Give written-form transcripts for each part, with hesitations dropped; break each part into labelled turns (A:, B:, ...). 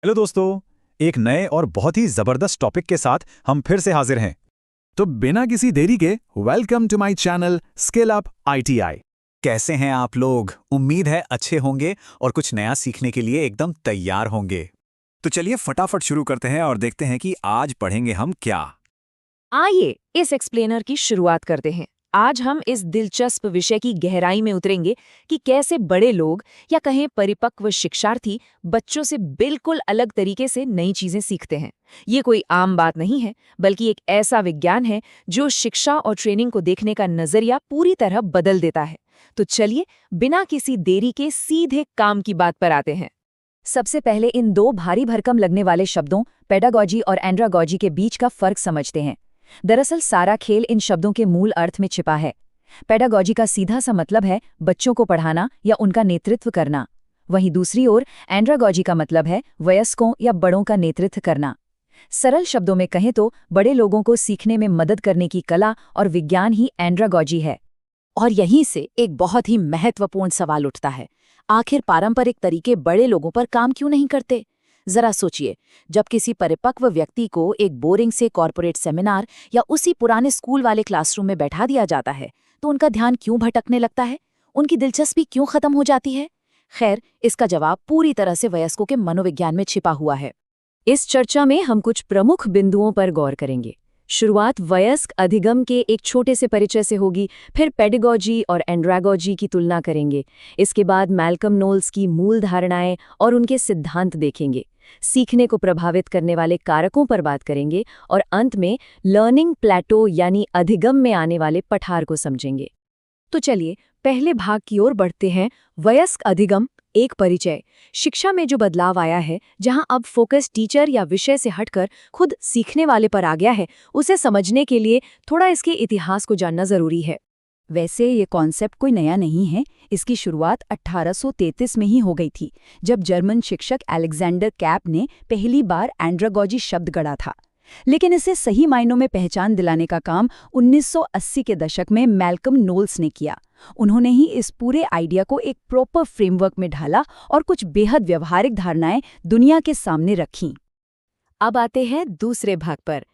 A: Hello दोस्तों। एक नए और बहुत ही जबरदस्त टॉपिक के साथ हम फिर से हाजिर हैं।
B: तो बिना किसी देरी के welcome to my channel skill up ITI.
A: कैसे हैं आप लोग? उम्मीद है अच्छे होंगे और कुछ नया सीखने के लिए एकदम तैयार होंगे। तो चलिए फटाफट शुरू करते हैं और देखते हैं कि आज पढ़ेंगे हम क्या।
C: आइए इस एक्सप्लेनर की शुरुआत करते हैं। आज हम इस दिलचस्प विषय की गहराई में उतरेंगे कि कैसे बड़े लोग या कहें परिपक्व शिक्षार्थी बच्चों से बिल्कुल अलग तरीके से नई चीजें सीखते हैं। ये कोई आम बात नहीं है, बल्कि एक ऐसा विज्ञान है जो शिक्षा और ट्रेनिंग को देखने का नजरिया पूरी तरह बदल देता है। तो चलिए बिना किसी देरी के सीधे काम की बात पर आते हैं। सबसे पहले इन दो भारी भरकम लगने वाले शब्दों पेडागॉजी और एंड्रागॉजी के बीच का फर्क समझते हैं। दरअसल सारा खेल इन शब्दों के मूल अर्थ में छिपा है। पेडागॉजी का सीधा सा मतलब है बच्चों को पढ़ाना या उनका नेतृत्व करना। वहीं दूसरी ओर एंड्रागॉजी का मतलब है वयस्कों या बड़ों का नेतृत्व करना। सरल शब्दों में कहें तो बड़े लोगों को सीखने में मदद करने की कला और विज्ञान ही एंड्रागॉजी है। और यहीं से एक बहुत ही महत्वपूर्ण सवाल उठता है, आखिर पारंपरिक तरीके बड़े लोगों पर काम क्यों नहीं करते? जरा सोचिए, जब किसी परिपक्व व्यक्ति को एक बोरिंग से कॉर्पोरेट सेमिनार या उसी पुराने स्कूल वाले क्लासरूम में बैठा दिया जाता है, तो उनका ध्यान क्यों भटकने लगता है? उनकी दिलचस्पी क्यों खत्म हो जाती है? खैर, इसका जवाब पूरी तरह से वयस्कों के मनोविज्ञान में छिपा हुआ है। इस चर्चा में हम कुछ प्रमुख बिंदुओं पर गौर करेंगे। शुरुआत वयस्क अधिगम के एक छोटे से परिचय से होगी, फिर पेडागॉजी और एंड्रागॉजी की तुलना करेंगे। इसके बाद मैल्कम नोल्स की मूल धारणाएं और उनके सिद्धांत देखेंगे। सीखने को प्रभावित करने वाले कारकों पर बात करेंगे और अंत में लर्निंग प्लेटो यानी अधिगम में आने वाले पठार को समझेंगे। तो चलिए पहले भाग की ओर बढ़ते हैं। वयस्क अधिगम एक परिचय। शिक्षा में जो बदलाव आया है, जहां अब फोकस टीचर या विषय से हटकर खुद सीखने वाले पर आ गया है, उसे समझने के लिए थोड़ा इसके इतिहास को जानना जरूरी है।
D: वैसे ये कॉन्सेप्ट कोई नया नहीं है। इसकी शुरुआत 1833 में ही हो गई थी, जब जर्मन शिक्षक अलेक्जेंडर कैप ने पहली बार एंड्रागॉजी शब्द गढ़ा था। लेकिन इसे सही मायनों में पहचान दिलाने का काम 1980 के दशक में मैल्कम नोल्स ने किया। उन्होंने ही इस पूरे आइडिया को एक प्रॉपर फ्रेमवर्क में ढाला और कुछ बेहद व्यवहारिक धारणाएं दुनिया के सामने रखीं।
C: अब आते हैं दूसरे भाग पर,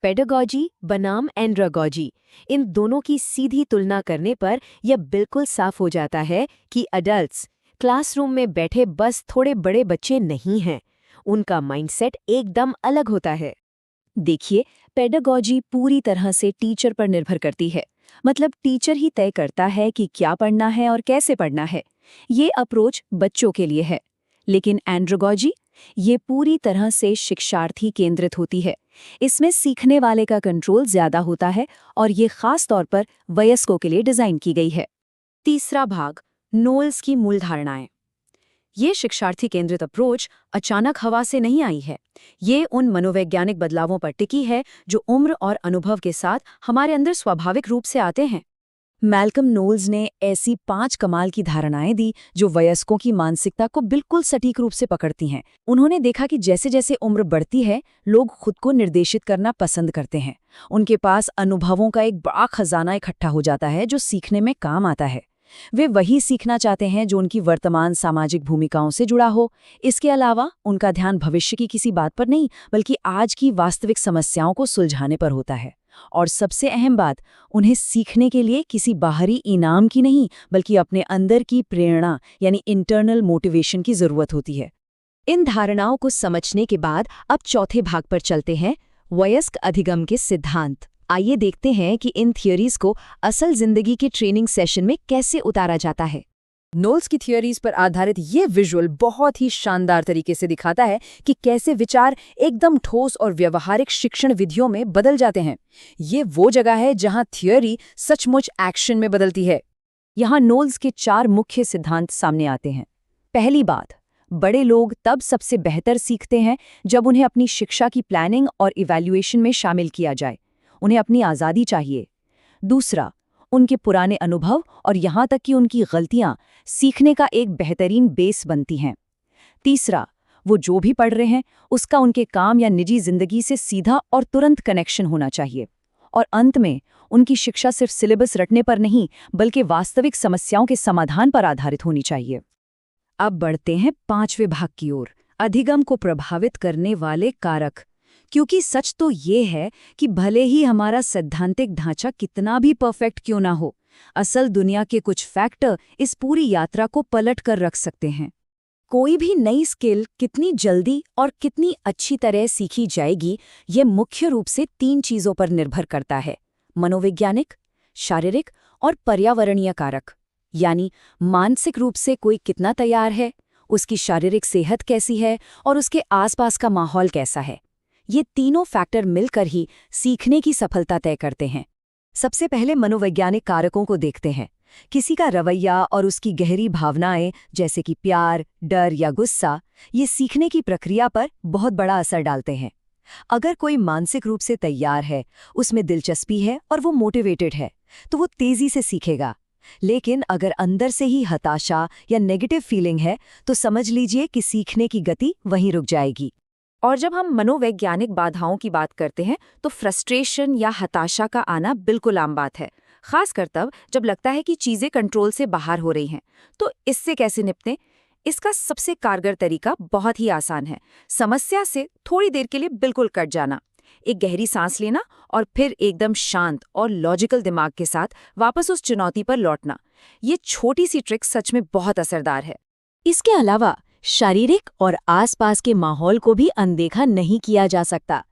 C: पेडागॉजी बनाम एंड्रागॉजी। इन दोनों की सीधी तुलना करने पर यह बिल्कुल साफ हो जाता है कि अडल्ट्स क्लासरूम में बैठे बस थोड़े बड़े बच्चे नहीं हैं। उनका माइंडसेट एकदम अलग होता है। देखिए, पेडागॉजी पूरी तरह से टीचर पर निर्भर करती है। मतलब टीचर ही तय करता है कि क्या पढ़ना है और कैसे पढ़ना है। ये अप्रोच बच्चों के लिए है। लेकिन एंड्रागॉजी ये पूरी तरह से शिक्षार्थी केंद्रित होती है। इसमें सीखने वाले का कंट्रोल ज्यादा होता है और ये खास तौर पर वयस्कों के लिए डिजाइन की गई है। तीसरा भाग, नोल्स की मूल धारणाएं। ये शिक्षार्थी केंद्रित अप्रोच अचानक हवा से नहीं आई है। ये उन मनोवैज्ञानिक बदलावों पर टिकी है जो उम्र और अनुभव के साथ हमारे अंदर स्वाभाविक रूप से आते हैं। मैल्कम नोल्स ने ऐसी 5 कमाल की धारणाएं दी जो वयस्कों की मानसिकता को बिल्कुल सटीक रूप से पकड़ती हैं। उन्होंने देखा कि जैसे जैसे उम्र बढ़ती है, लोग खुद को निर्देशित करना पसंद करते हैं। उनके पास अनुभवों का एक बड़ा खजाना इकट्ठा हो जाता है जो सीखने में काम आता है। वे वही सीखना चाहते हैं जो उनकी वर्तमान सामाजिक भूमिकाओं से जुड़ा हो। इसके अलावा उनका ध्यान भविष्य की किसी बात पर नहीं, बल्कि आज की वास्तविक समस्याओं को सुलझाने पर होता है। और सबसे अहम बात, उन्हें सीखने के लिए किसी बाहरी इनाम की नहीं, बल्कि अपने अंदर की प्रेरणा यानी इंटरनल मोटिवेशन की जरूरत होती है। इन धारणाओं को समझने के बाद अब चौथे भाग पर चलते हैं, वयस्क अधिगम के सिद्धांत। आइए देखते हैं कि इन थियोरीज को असल जिंदगी के ट्रेनिंग सेशन में कैसे उतारा जाता है। नोल्स की थियोरीज पर आधारित ये विजुअल बहुत ही शानदार तरीके से दिखाता है कि कैसे विचार एकदम ठोस और व्यवहारिक शिक्षण विधियों में बदल जाते हैं। ये वो जगह है जहां थियोरी सचमुच एक्शन में बदलती है। यहाँ नोल्स के 4 मुख्य सिद्धांत सामने आते हैं। पहली बात, बड़े लोग तब सबसे बेहतर सीखते हैं जब उन्हें अपनी शिक्षा की प्लानिंग और इवैल्यूएशन में शामिल किया जाए। उन्हें अपनी आज़ादी चाहिए। दूसरा, उनके पुराने अनुभव और यहाँ तक कि उनकी गलतियाँ सीखने का एक बेहतरीन बेस बनती हैं। तीसरा, वो जो भी पढ़ रहे हैं उसका उनके काम या निजी जिंदगी से सीधा और तुरंत कनेक्शन होना चाहिए। और अंत में, उनकी शिक्षा सिर्फ सिलेबस रटने पर नहीं, बल्कि वास्तविक समस्याओं के समाधान पर आधारित होनी चाहिए। अब बढ़ते हैं 5वें भाग की ओर।
D: अधिगम को प्रभावित करने वाले कारक। क्योंकि सच तो ये है कि भले ही हमारा सैद्धांतिक ढांचा कितना भी परफेक्ट क्यों ना हो, असल दुनिया के कुछ फैक्टर इस पूरी यात्रा को पलट कर रख सकते हैं।
C: कोई भी नई स्किल कितनी जल्दी और कितनी अच्छी तरह सीखी जाएगी, ये मुख्य रूप से 3 चीज़ों पर निर्भर करता है: मनोवैज्ञानिक, शारीरिक और पर्यावरणीय कारक। यानी मानसिक रूप से कोई कितना तैयार है, उसकी शारीरिक सेहत कैसी है और उसके आसपास का माहौल कैसा है। ये तीनों फैक्टर मिलकर ही सीखने की सफलता तय करते हैं। सबसे पहले मनोवैज्ञानिक कारकों को देखते हैं। किसी का रवैया और उसकी गहरी भावनाएं, जैसे कि प्यार, डर या गुस्सा, ये सीखने की प्रक्रिया पर बहुत बड़ा असर डालते हैं। अगर कोई मानसिक रूप से तैयार है, उसमें दिलचस्पी है और वो मोटिवेटेड है, तो वो तेजी से सीखेगा। लेकिन अगर अंदर से ही हताशा या नेगेटिव फीलिंग है, तो समझ लीजिए कि सीखने की गति वहीं रुक जाएगी। और जब हम मनोवैज्ञानिक बाधाओं की बात करते हैं, तो फ्रस्ट्रेशन या हताशा का आना बिल्कुल आम बात है, खासकर तब जब लगता है कि चीज़ें कंट्रोल से बाहर हो रही हैं। तो इससे कैसे निपटें? इसका सबसे कारगर तरीका बहुत ही आसान है। समस्या से थोड़ी देर के लिए बिल्कुल कट जाना, एक गहरी सांस लेना और फिर एकदम शांत और लॉजिकल दिमाग के साथ वापस उस चुनौती पर लौटना। ये छोटी सी ट्रिक सच में बहुत असरदार है। इसके अलावा शारीरिक और आसपास के माहौल को भी अनदेखा नहीं किया जा सकता।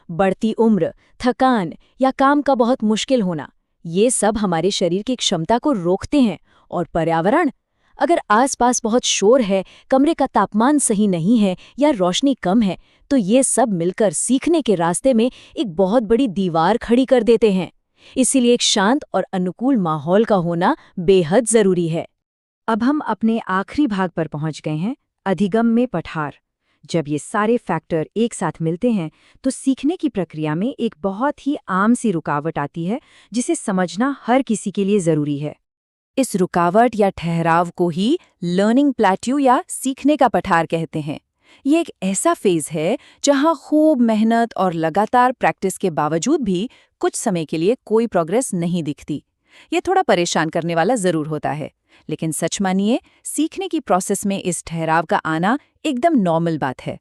C: बढ़ती उम्र, थकान या काम का बहुत मुश्किल होना, ये सब हमारे शरीर की क्षमता को रोकते हैं। और पर्यावरण, अगर आसपास बहुत शोर है, कमरे का तापमान सही नहीं है या रोशनी कम है, तो ये सब मिलकर सीखने के रास्ते में एक बहुत बड़ी दीवार खड़ी कर देते हैं। इसीलिए एक शांत और अनुकूल माहौल का होना बेहद जरूरी है।
D: अब हम अपने आखिरी भाग पर पहुंच गए हैं, अधिगम में पठार। जब ये सारे फैक्टर एक साथ मिलते हैं, तो सीखने की प्रक्रिया में एक बहुत ही आम सी रुकावट आती है, जिसे समझना हर किसी के लिए जरूरी है।
C: इस रुकावट या ठहराव को ही लर्निंग प्लेट्यू या सीखने का पठार कहते हैं। ये एक ऐसा फेज है जहां खूब मेहनत और लगातार प्रैक्टिस के बावजूद भी कुछ समय के लिए कोई प्रोग्रेस नहीं दिखती। ये थोड़ा परेशान करने वाला जरूर होता है, लेकिन सच मानिए, सीखने की प्रोसेस में इस ठहराव का आना एकदम नॉर्मल बात है।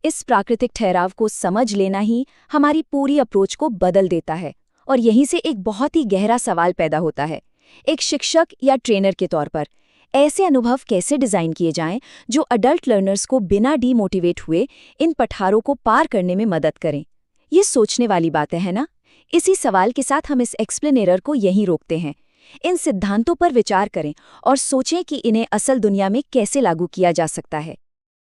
C: इस प्राकृतिक ठहराव को समझ लेना ही हमारी पूरी अप्रोच को बदल देता है। और यहीं से एक बहुत ही गहरा सवाल पैदा होता है, एक शिक्षक या ट्रेनर के तौर पर ऐसे अनुभव कैसे डिज़ाइन किए जाएं जो अडल्ट लर्नर्स को बिना डीमोटिवेट हुए इन पठारों को पार करने में मदद करें। ये सोचने वाली बातें हैं ना? इसी सवाल के साथ हम इस एक्सप्लेनेटर को यहीं रोकते हैं। इन सिद्धांतों पर विचार करें और सोचें कि इन्हें असल दुनिया में कैसे लागू किया जा सकता है।